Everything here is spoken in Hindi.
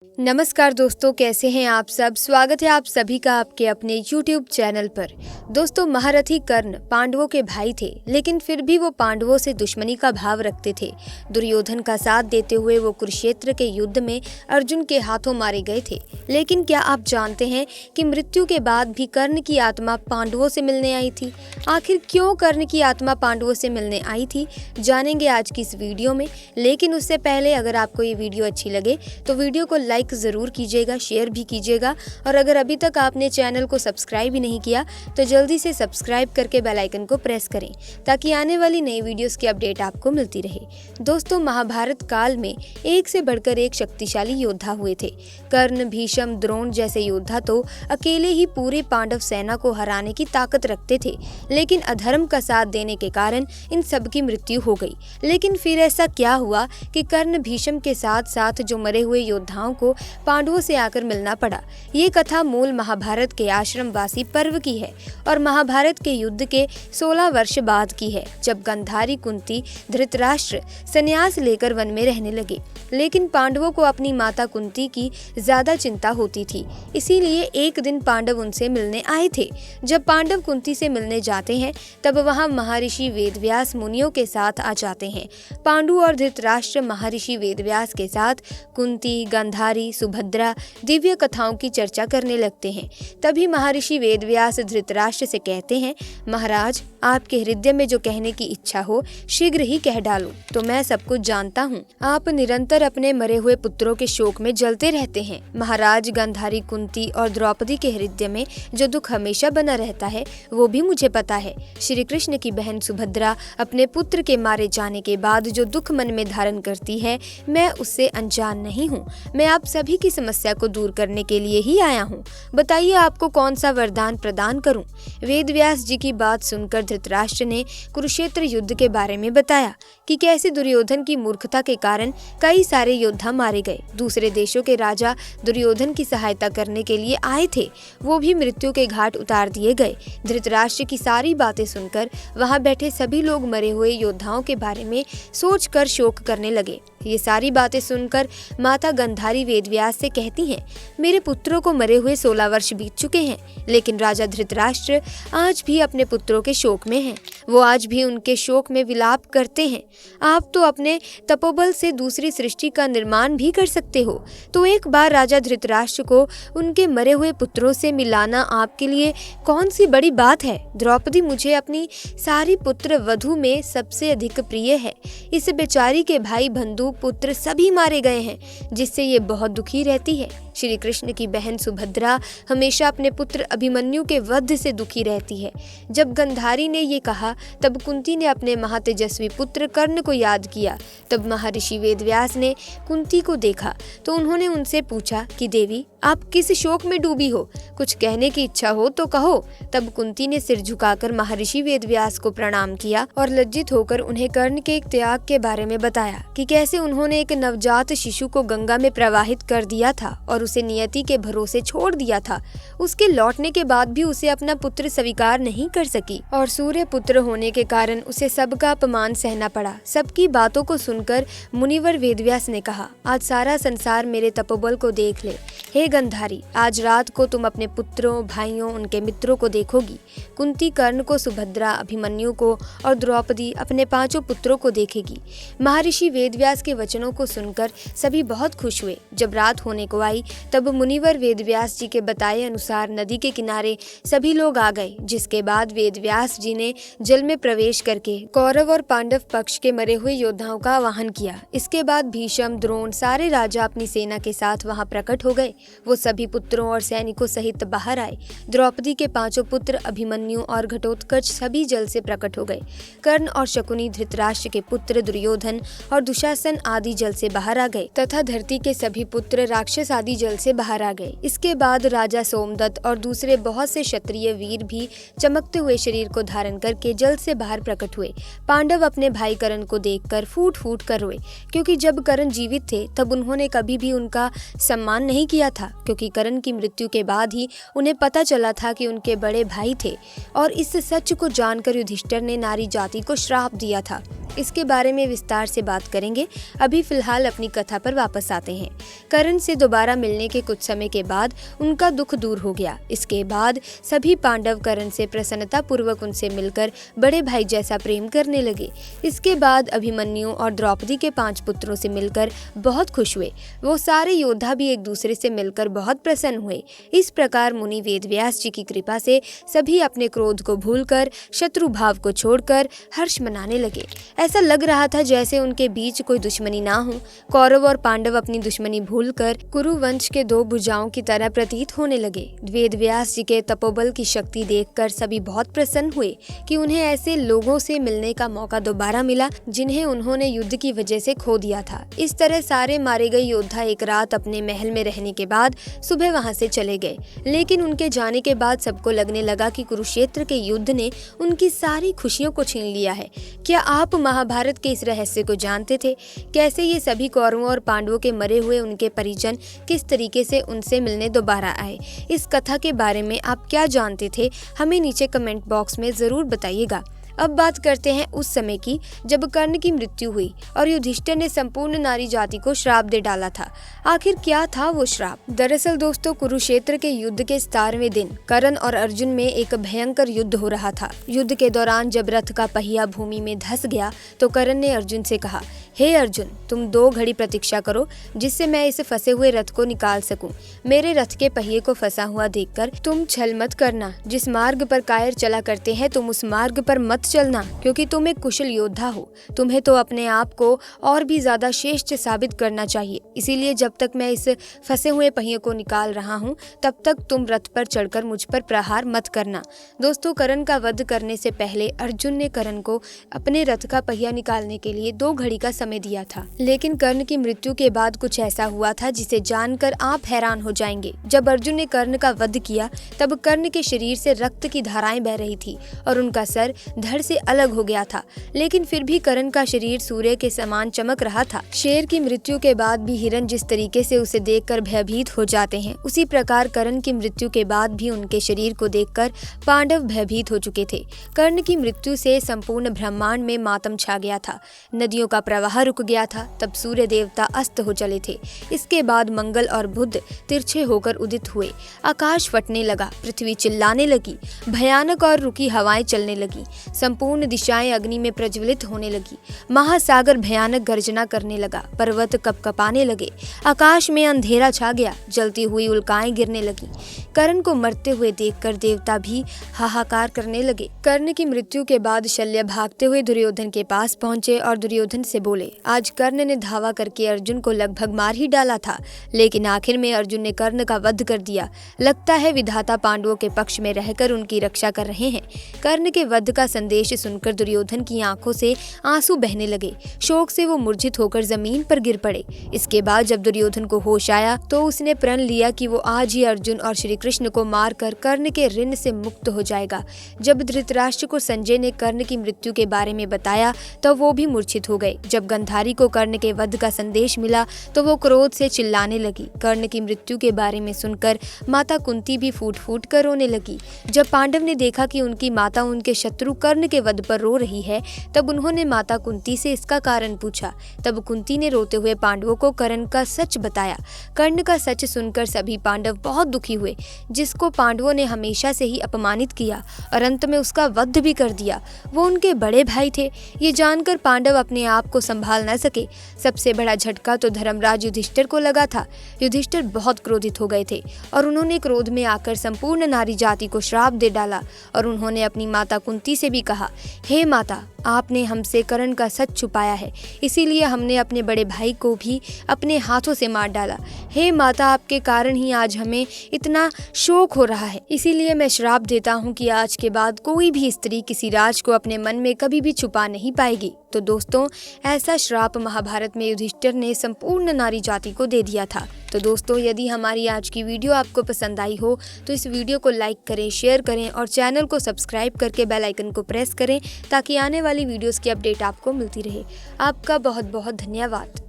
नमस्कार दोस्तों, कैसे हैं आप सब। स्वागत है आप सभी का आपके अपने YouTube चैनल पर। दोस्तों, महारथी कर्ण पांडवों के भाई थे, लेकिन फिर भी वो पांडवों से दुश्मनी का भाव रखते थे। दुर्योधन का साथ देते हुए वो कुरुक्षेत्र के युद्ध में अर्जुन के हाथों मारे गए थे। लेकिन क्या आप जानते हैं कि मृत्यु के बाद भी कर्ण की आत्मा पांडवों से मिलने आई थी। आखिर क्यों कर्ण की आत्मा पांडवों से मिलने आई थी, जानेंगे आज की इस वीडियो में। लेकिन उससे पहले अगर आपको ये वीडियो अच्छी लगे तो वीडियो को लाइक जरूर कीजिएगा, शेयर भी कीजिएगा, और अगर अभी तक आपने चैनल को सब्सक्राइब ही नहीं किया तो जल्दी से सब्सक्राइब करके बेल आइकन को प्रेस करें, ताकि आने वाली नई वीडियोस की अपडेट आपको मिलती रहे। दोस्तों, महाभारत काल में एक से बढ़कर एक शक्तिशाली योद्धा हुए थे। कर्ण, भीष्म, द्रोण जैसे योद्धा तो अकेले ही पूरे पांडव सेना को हराने की ताकत रखते थे, लेकिन अधर्म का साथ देने के कारण इन सब की मृत्यु हो गई। लेकिन फिर ऐसा क्या हुआ कि कर्ण, भीष्म के साथ साथ जो मरे हुए योद्धाओं को पांडवों से आकर मिलना पड़ा। ये कथा मूल महाभारत के आश्रमवासी पर्व की है और महाभारत के युद्ध के 16 वर्ष बाद की है, जब गांधारी, कुंती, धृतराष्ट्र संन्यास लेकर वन में रहने लगे। लेकिन पांडवों को अपनी माता कुंती की ज्यादा चिंता होती थी, इसीलिए एक दिन पांडव उनसे मिलने आए थे। जब पांडव कुंती से मिलने जाते हैं तब वहां महर्षि वेदव्यास मुनियों के साथ आ जाते हैं। पांडु और धृतराष्ट्र महर्षि वेदव्यास के साथ कुंती, गांधारी, सुभद्रा दिव्य कथाओं की चर्चा करने लगते हैं। तभी महर्षि वेदव्यास धृतराष्ट्र से कहते हैं, महाराज, आपके हृदय में जो कहने की इच्छा हो शीघ्र ही कह डालो। तो मैं सब कुछ जानता हूँ। आप निरंतर अपने मरे हुए पुत्रों के शोक में जलते रहते हैं। महाराज, गांधारी, कुंती और द्रौपदी के हृदय में जो दुख हमेशा बना रहता है वो भी मुझे पता है। श्री कृष्ण की बहन सुभद्रा अपने पुत्र के मारे जाने के बाद जो दुख मन में धारण करती है, मैं उससे अनजान नहीं हूँ। मैं आप सभी की समस्या को दूर करने के लिए ही आया हूँ। बताइए, आपको कौन सा वरदान प्रदान करूं? वेदव्यास जी की बात सुनकर धृतराष्ट्र ने कुरुक्षेत्र युद्ध के बारे में बताया कि कैसे दुर्योधन की मूर्खता के कारण कई सारे योद्धा मारे गए। दूसरे देशों के राजा दुर्योधन की सहायता करने के लिए आए थे, वो भी मृत्यु के घाट उतार दिए गए। धृतराष्ट्र की सारी बातें सुनकर वहां बैठे सभी लोग मरे हुए योद्धाओं के बारे में सोचकर शोक करने लगे। ये सारी बातें सुनकर माता गांधारी वेदव्यास से कहती हैं, मेरे पुत्रों को मरे हुए 16 वर्ष बीत चुके हैं, लेकिन राजा धृतराष्ट्र आज भी अपने पुत्रों के शोक में हैं। वो आज भी उनके शोक में विलाप करते हैं। आप तो अपने तपोबल से दूसरी सृष्टि का निर्माण भी कर सकते हो, तो एक बार राजा धृतराष्ट्र को उनके मरे हुए पुत्रों से मिलाना आपके लिए कौन सी बड़ी बात है। द्रौपदी मुझे अपनी सारी पुत्र वधु में सबसे अधिक प्रिय है। इस बेचारी के भाई, बंधु, पुत्र सभी मारे गए हैं, जिससे ये बहुत दुखी रहती है। श्री कृष्ण की बहन सुभद्रा हमेशा अपने पुत्र अभिमन्यु के वध से दुखी रहती है। जब गांधारी ने ये कहा तब कुंती ने अपने महातेजस्वी पुत्र कर्ण को याद किया। तब महर्षि वेदव्यास ने कुंती को देखा तो उन्होंने उनसे पूछा कि देवी, आप किस शोक में डूबी हो? कुछ कहने की इच्छा हो तो कहो। तब कुंती ने सिर झुकाकर महर्षि वेदव्यास को प्रणाम किया और लज्जित होकर उन्हें कर्ण के एक त्याग के बारे में बताया कि कैसे उन्होंने एक नवजात शिशु को गंगा में प्रवाहित कर दिया था और उसे नियति के भरोसे छोड़ दिया था। उसके लौटने के बाद भी उसे अपना पुत्र स्वीकार नहीं कर सकी और सूर्य पुत्र होने के कारण उसे सबका अपमान सहना पड़ा। सबकी बातों को सुनकर मुनिवर वेदव्यास ने कहा, आज सारा संसार मेरे तपोबल को देख ले। हे गांधारी, आज रात को तुम अपने पुत्रों, भाइयों, उनके मित्रों को देखोगी। कुंती कर्ण को, सुभद्रा अभिमन्यु को और द्रौपदी अपने 5 पुत्रों को देखेगी। महर्षि वेदव्यास के वचनों को सुनकर सभी बहुत खुश हुए। जब रात होने को आई तब मुनिवर वेदव्यास जी के बताए अनुसार नदी के किनारे सभी लोग आ गए, जिसके बाद वेदव्यास जी ने जल में प्रवेश करके कौरव और पांडव पक्ष के मरे हुए योद्धाओं का आवाहन किया। इसके बाद भीष्म, द्रोण सारे राजा अपनी सेना के साथ वहां प्रकट हो गए। वो सभी पुत्रों और सैनिकों सहित बाहर आए। द्रौपदी के 5 पुत्र अभिमन्यु और घटोत्कच सभी जल से प्रकट हो गए। कर्ण और शकुनी, धृतराष्ट्र के पुत्र दुर्योधन और दुशासन आदि जल से बाहर आ गए तथा धरती के सभी पुत्र राक्षस आदि जल से बाहर आ गए। इसके बाद राजा सोमदत्त और दूसरे बहुत से क्षत्रिय वीर भी चमकते हुए शरीर को धारण करके जल से बाहर प्रकट हुए। पांडव अपने भाई कर्ण को देखकर फूट फूट कर रोए, क्योंकि जब कर्ण जीवित थे तब उन्होंने कभी भी उनका सम्मान नहीं किया किया था, क्योंकि कर्ण की मृत्यु के बाद ही उन्हें पता चला था कि उनके बड़े भाई थे और इस सच को जानकर युधिष्ठिर ने नारी जाति को श्राप दिया था। इसके बारे में विस्तार से बात करेंगे। अभी फिलहाल अपनी कथा पर वापस आते हैं। कर्ण से दोबारा मिलने के कुछ समय के बाद उनका दुख दूर हो गया। इसके बाद सभी पांडव कर्ण से प्रसन्नता पूर्वक उनसे मिलकर बड़े भाई जैसा प्रेम करने लगे। इसके बाद अभिमन्यु और द्रौपदी के 5 पुत्रों से मिलकर बहुत खुश हुए। वो सारे योद्धा भी एक दूसरे से मिलकर बहुत प्रसन्न हुए। इस प्रकार मुनि वेदव्यास जी की कृपा से सभी अपने क्रोध को भूलकर, शत्रु भाव को छोड़कर हर्ष मनाने लगे। ऐसा लग रहा था जैसे उनके बीच कोई दुश्मनी ना हो। कौरव और पांडव अपनी दुश्मनी भूलकर कुरु वंश के 2 भुजाओं की तरह प्रतीत होने लगे। वेदव्यास जी के तपोबल की शक्ति देखकर सभी बहुत प्रसन्न हुए कि उन्हें ऐसे लोगों से मिलने का मौका दोबारा मिला जिन्हें उन्होंने युद्ध की वजह से खो दिया था। इस तरह सारे मारे गए योद्धा एक रात अपने महल में रहने के बाद सुबह वहां से चले गए। लेकिन उनके जाने के बाद सबको लगने लगा कि कुरुक्षेत्र के युद्ध ने उनकी सारी खुशियों को छीन लिया है। क्या आप महाभारत के इस रहस्य को जानते थे? कैसे ये सभी कौरवों और पांडवों के मरे हुए उनके परिजन किस तरीके से उनसे मिलने दोबारा आए? इस कथा के बारे में आप क्या जानते थे? हमें नीचे कमेंट बॉक्स में जरूर बताइएगा। अब बात करते हैं उस समय की जब कर्ण की मृत्यु हुई और युधिष्ठिर ने संपूर्ण नारी जाति को श्राप दे डाला था। आखिर क्या था वो श्राप? दरअसल दोस्तों, कुरुक्षेत्र के युद्ध के 17वें दिन कर्ण और अर्जुन में एक भयंकर युद्ध हो रहा था। युद्ध के दौरान जब रथ का पहिया भूमि में धंस गया तो कर्ण ने अर्जुन से कहा, हे अर्जुन, तुम 2 घड़ी प्रतीक्षा करो जिससे मैं इस फंसे हुए रथ को निकाल सकूं। मेरे रथ के पहिए को फंसा हुआ देखकर तुम छल मत करना। जिस मार्ग पर कायर चला करते हैं तुम उस मार्ग पर मत चलना, क्योंकि तुम एक कुशल योद्धा हो। तुम्हें तो अपने आप को और भी ज्यादा श्रेष्ठ साबित करना चाहिए। इसीलिए जब तक मैं इस फंसे हुए पहिए को निकाल रहा हूँ तब तक तुम रथ पर चढ़कर मुझ पर प्रहार मत करना। दोस्तों, कर्ण का वध करने से पहले अर्जुन ने कर्ण को अपने रथ का पहिया निकालने के लिए 2 घड़ी का समय दिया था। लेकिन कर्ण की मृत्यु के बाद कुछ ऐसा हुआ था जिसे जानकर आप हैरान हो जाएंगे। जब अर्जुन ने कर्ण का वध किया तब कर्ण के शरीर से रक्त की धाराएं बह रही थी और उनका सर धड़ से अलग हो गया था। लेकिन फिर भी कर्ण का शरीर सूर्य के समान चमक रहा था। शेर की मृत्यु के बाद भी हिरण जिस तरीके से उसे देखकर भयभीत हो जाते हैं, उसी प्रकार कर्ण की मृत्यु के बाद भी उनके शरीर को देखकर पांडव भयभीत हो चुके थे। कर्ण की मृत्यु से संपूर्ण ब्रह्मांड में मातम छा गया था। नदियों का प्रवाह रुक गया था। तब सूर्य देवता अस्त हो चले थे। इसके बाद मंगल और बुध तिरछे होकर उदित हुए। आकाश फटने लगा, पृथ्वी चिल्लाने लगी, भयानक और रुकी हवाएं चलने लगी, संपूर्ण दिशाएं अग्नि में प्रज्वलित होने लगी, महासागर भयानक गर्जना करने लगा, पर्वत कपकपाने लगे, आकाश में अंधेरा छा गया, जलती हुई उल्काएं गिरने लगी। कर्ण को मरते हुए देखकर देवता भी हाहाकार करने लगे। कर्ण की मृत्यु के बाद शल्य भागते हुए दुर्योधन के पास पहुंचे और दुर्योधन से बोले, आज कर्ण ने धावा करके अर्जुन को लगभग मार ही डाला था, लेकिन आखिर में अर्जुन ने कर्ण का वध कर दिया। लगता है विधाता पांडवों के पक्ष में रहकर उनकी रक्षा कर रहे हैं। कर्ण के वध का संदेश सुनकर दुर्योधन की आंखों से आंसू बहने लगे। शोक से वो मूर्छित होकर जमीन पर गिर पड़े। इसके बाद जब दुर्योधन को होश आया तो उसने प्रण लिया कि वो आज ही अर्जुन और श्री कृष्ण को मारकर कर्ण के ऋण से मुक्त हो जाएगा। जब धृतराष्ट्र को संजय ने कर्ण की मृत्यु के बारे में बताया तो वो भी मूर्छित हो गए। जब गांधारी को कर्ण के वध का संदेश मिला तो वो क्रोध से चिल्लाने लगी। कर्ण की मृत्यु के बारे में सुनकर माता कुंती भी फूट फूट कर रोने लगी। जब पांडव ने देखा कि उनकी माता उनके शत्रु कर्ण के वध पर रो रही है तब उन्होंने माता कुंती से इसका कारण पूछा। तब कुंती ने रोते हुए पांडवों को कर्ण का सच बताया। कर्ण का सच सुनकर सभी पांडव बहुत दुखी हुए, जिसको पांडवों ने हमेशा से ही अपमानित किया और अंत में उसका वध भी कर दिया। वो उनके बड़े भाई थे। ये जानकर पांडव अपने आप को संभाल न सके। सबसे बड़ा झटका तो धर्मराज युधिष्ठिर को लगा था। युधिष्ठिर बहुत क्रोधित हो गए थे और उन्होंने क्रोध में आकर संपूर्ण नारी जाति को श्राप दे डाला और उन्होंने अपनी माता कुंती से भी कहा, हे माता, आपने हमसे कर्ण का सच छुपाया है, इसीलिए हमने अपने बड़े भाई को भी अपने हाथों से मार डाला। हे माता, आपके कारण ही आज हमें इतना शोक हो रहा है। इसीलिए मैं श्राप देता हूँ कि आज के बाद कोई भी स्त्री किसी राज को अपने मन में कभी भी छुपा नहीं पाएगी। तो दोस्तों, ऐसा श्राप महाभारत में युधिष्ठिर ने संपूर्ण नारी जाति को दे दिया था। तो दोस्तों, यदि हमारी आज की वीडियो आपको पसंद आई हो तो इस वीडियो को लाइक करें, शेयर करें और चैनल को सब्सक्राइब करके बेल आइकन को प्रेस करें ताकि आने वाली वीडियोस की अपडेट आपको मिलती रहे। आपका बहुत बहुत धन्यवाद।